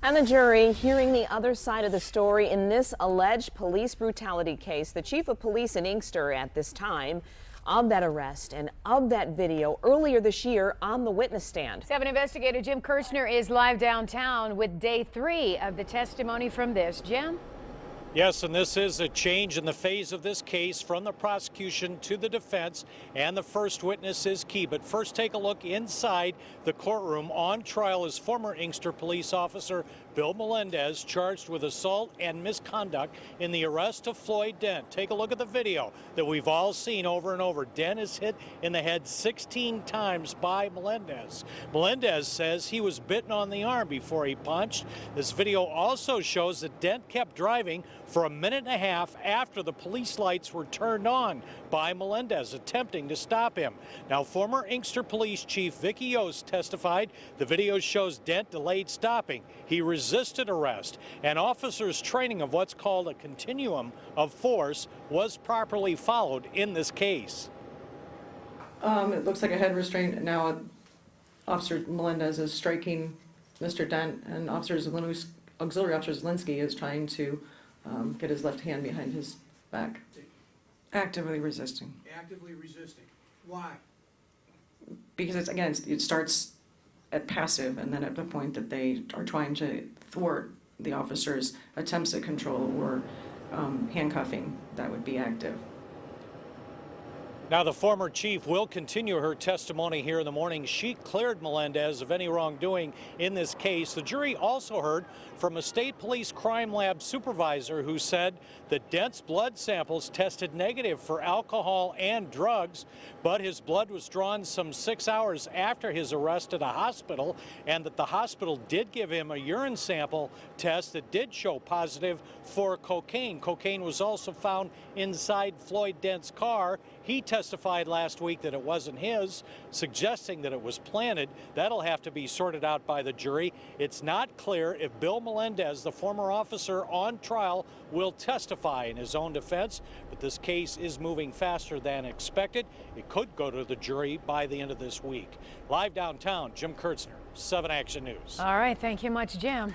And the jury hearing the other side of the story in this alleged police brutality case. The chief of police in Inkster at this time of that arrest and of that video earlier this year on the witness stand. 7 investigator Jim Kirchner is live downtown with day 3 of the testimony from this. Jim? Yes, and this is a change in the phase of this case from the prosecution to the defense, and the first witness is key. But first, take a look inside the courtroom. On trial is former Inkster police officer Bill Melendez, charged with assault and misconduct in the arrest of Floyd Dent. Take a look at the video that we've all seen over and over. Dent is hit in the head 16 times by Melendez. Melendez says he was bitten on the arm before he punched. This video also shows that Dent kept driving for a minute and a half after the police lights were turned on by Melendez, attempting to stop him. Now, former Inkster Police Chief Vicky Yost testified the video shows Dent delayed stopping. He resisted arrest, and officers' training of what's called a continuum of force was properly followed in this case. It looks like a head restraint. Now, Officer Melendez is striking Mr. Dent, and Auxiliary Officer Zelinsky is trying to get his left hand behind his back. Actively resisting. Actively resisting. Why? Because it starts at passive, and then at the point that they are trying to thwart the officer's attempts at control or handcuffing, that would be active. Now, the former chief will continue her testimony here in the morning. She cleared Melendez of any wrongdoing in this case. The jury also heard from a state police crime lab supervisor who said that Dent's blood samples tested negative for alcohol and drugs, but his blood was drawn some 6 hours after his arrest at a hospital, and that the hospital did give him a urine sample test that did show positive for cocaine. Cocaine was also found inside Floyd Dent's car. He testified last week that it wasn't his, suggesting that it was planted. That'll have to be sorted out by the jury. It's not clear if Bill Melendez, the former officer on trial, will testify in his own defense, but this case is moving faster than expected. It could go to the jury by the end of this week. Live downtown, Jim Kirchner, 7 Action News. All right, thank you much, Jim.